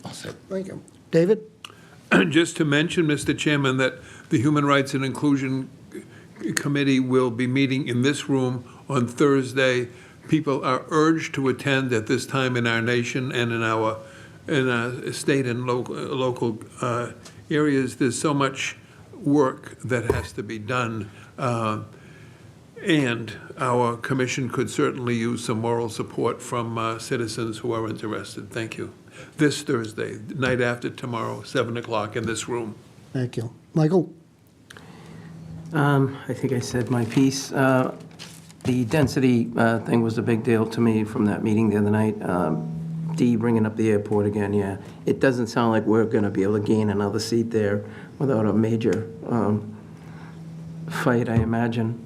All set. Thank you. David? Just to mention, Mr. Chairman, that the Human Rights and Inclusion Committee will be meeting in this room on Thursday. People are urged to attend at this time in our nation and in our state and local areas. There's so much work that has to be done, and our commission could certainly use some moral support from citizens who are interested. Thank you. This Thursday, night after tomorrow, 7 o'clock in this room. Thank you. Michael? I think I said my piece. The density thing was a big deal to me from that meeting the other night. Dee bringing up the airport again, yeah. It doesn't sound like we're going to be able to gain another seat there without a major fight, I imagine.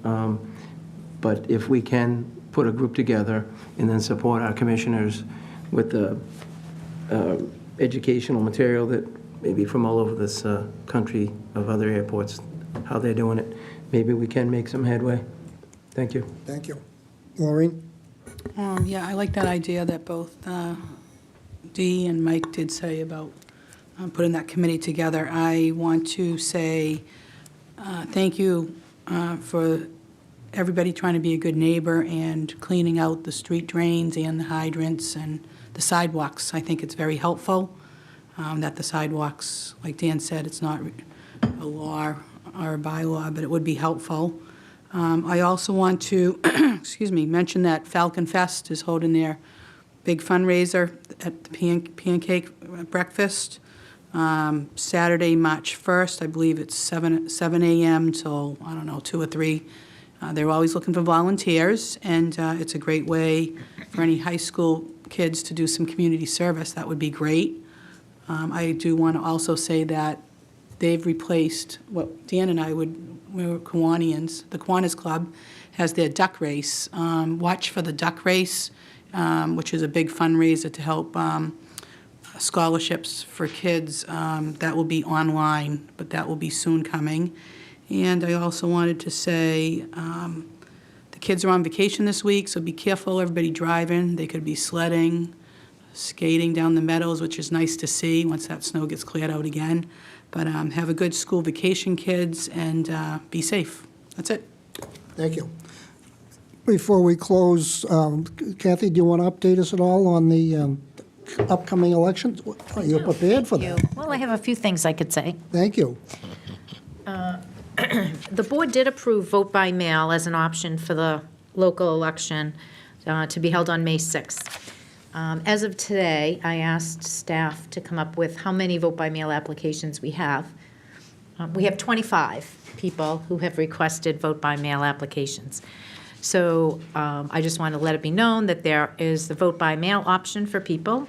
But if we can put a group together and then support our commissioners with the educational material that maybe from all over this country of other airports, how they're doing it, maybe we can make some headway. Thank you. Thank you. Maureen? Yeah, I like that idea that both Dee and Mike did say about putting that committee together. I want to say thank you for everybody trying to be a good neighbor and cleaning out the street drains and the hydrants and the sidewalks. I think it's very helpful that the sidewalks, like Dan said, it's not a law or a bylaw, but it would be helpful. I also want to, mention that Falcon Fest is holding their big fundraiser at the Pancake Breakfast, Saturday, March 1st. I believe it's 7 a.m. till, 2 or 3. They're always looking for volunteers, and it's a great way for any high school kids to do some community service. That would be great. I do want to also say that they've replaced what Dan and I we were Kiwanians. The Kiwanis Club has their duck race. Watch for the duck race, which is a big fundraiser to help scholarships for kids. That will be online, but that will be soon coming. And I also wanted to say the kids are on vacation this week, so be careful, everybody driving. They could be sledding, skating down the meadows, which is nice to see once that snow gets cleared out again. But have a good school vacation, kids, and be safe. That's it. Thank you. Before we close, Kathy, do you want to update us at all on the upcoming elections? Are you prepared for that? Well, I have a few things I could say. Thank you. The board did approve vote by mail as an option for the local election to be held on May 6th. As of today, I asked staff to come up with how many vote by mail applications we have. We have 25 people who have requested vote by mail applications. So I just want to let it be known that there is the vote by mail option for people.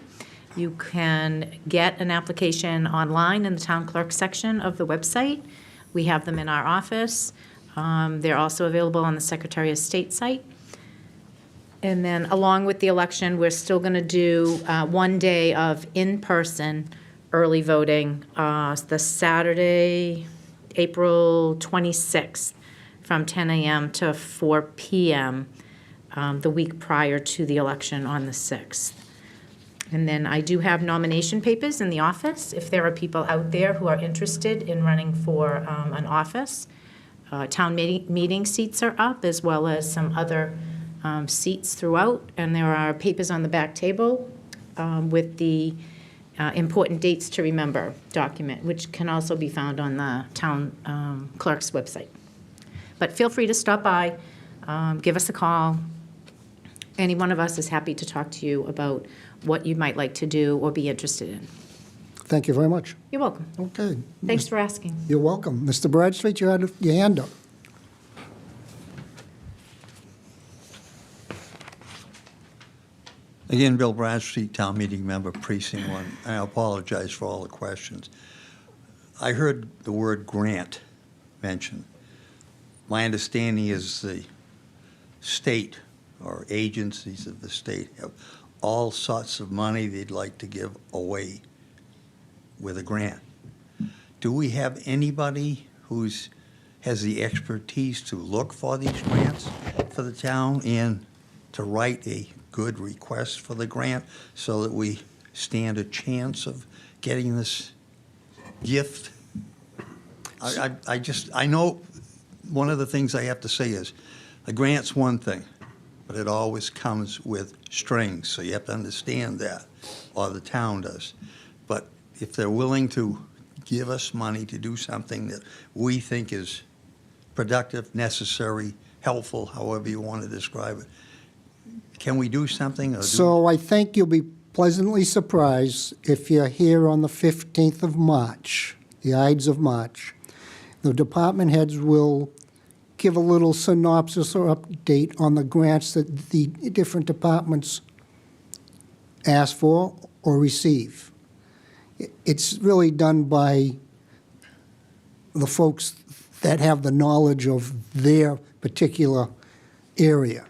You can get an application online in the town clerk section of the website. We have them in our office. They're also available on the Secretary of State site. And then along with the election, we're still going to do 1 day of in-person early voting, the Saturday, April 26th, from 10 a.m. to 4 p.m. The week prior to the election on the 6th. And then I do have nomination papers in the office. If there are people out there who are interested in running for an office, town meeting seats are up, as well as some other seats throughout. And there are papers on the back table with the important dates to remember document, which can also be found on the town clerk's website. But feel free to stop by, give us a call. Any one of us is happy to talk to you about what you might like to do or be interested in. Thank you very much. You're welcome. Okay. Thanks for asking. You're welcome. Mr. Bradstreet, you had your hand up. Again, Bill Bradstreet, Town Meeting Member, Precinct 1. I apologize for all the questions. I heard the word grant mentioned. My understanding is the state or agencies of the state have all sorts of money they'd like to give away with a grant. Do we have anybody who's has the expertise to look for these grants for the town and to write a good request for the grant so that we stand a chance of getting this gift? I know one of the things I have to say is a grant's one thing, but it always comes with strings, so you have to understand that, or the town does. But if they're willing to give us money to do something that we think is productive, necessary, helpful, however you want to describe it, can we do something? Or So I think you'll be pleasantly surprised if you're here on the 15th of March, the Ides of March. The department heads will give a little synopsis or update on the grants that the different departments ask for or receive. It's really done by the folks that have the knowledge of their particular area,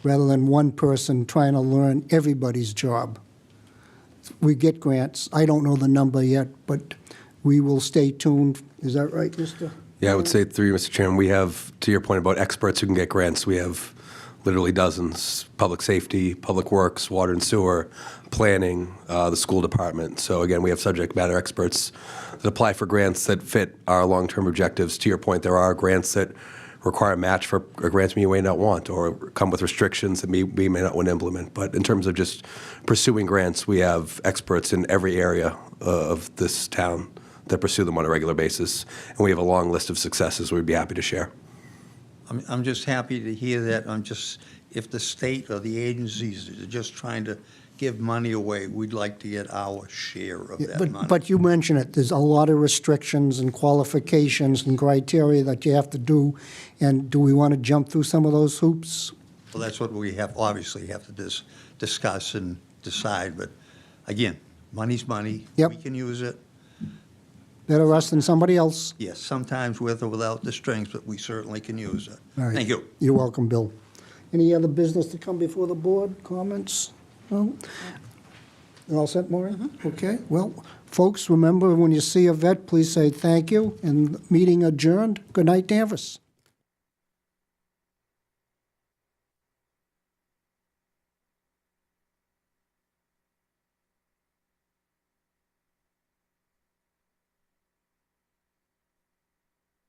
rather than one person trying to learn everybody's job. We get grants. I don't know the number yet, but we will stay tuned. Is that right, Mr.? Yeah, I would say through you, Mr. Chairman, we have, to your point about experts who can get grants, we have literally dozens: public safety, public works, water and sewer, planning, the school department. So again, we have subject matter experts that apply for grants that fit our long-term objectives. To your point, there are grants that require a match for grants we may not want or come with restrictions that we may not want to implement. But in terms of just pursuing grants, we have experts in every area of this town that pursue them on a regular basis. And we have a long list of successes we'd be happy to share. I'm just happy to hear that. If the state or the agencies are just trying to give money away, we'd like to get our share of that money. But you mentioned it, there's a lot of restrictions and qualifications and criteria that you have to do, and do we want to jump through some of those hoops? Well, that's what we obviously have to discuss and decide, but again, money's money. Yep. We can use it. Better us than somebody else. Yes, sometimes with or without the strings, but we certainly can use it. All right. Thank you. You're welcome, Bill. Any other business to come before the board? Comments? No? You're all set, Maureen? Okay. Well, folks, remember, when you see a vet, please say thank you, and meeting adjourned. Good night, Danvers.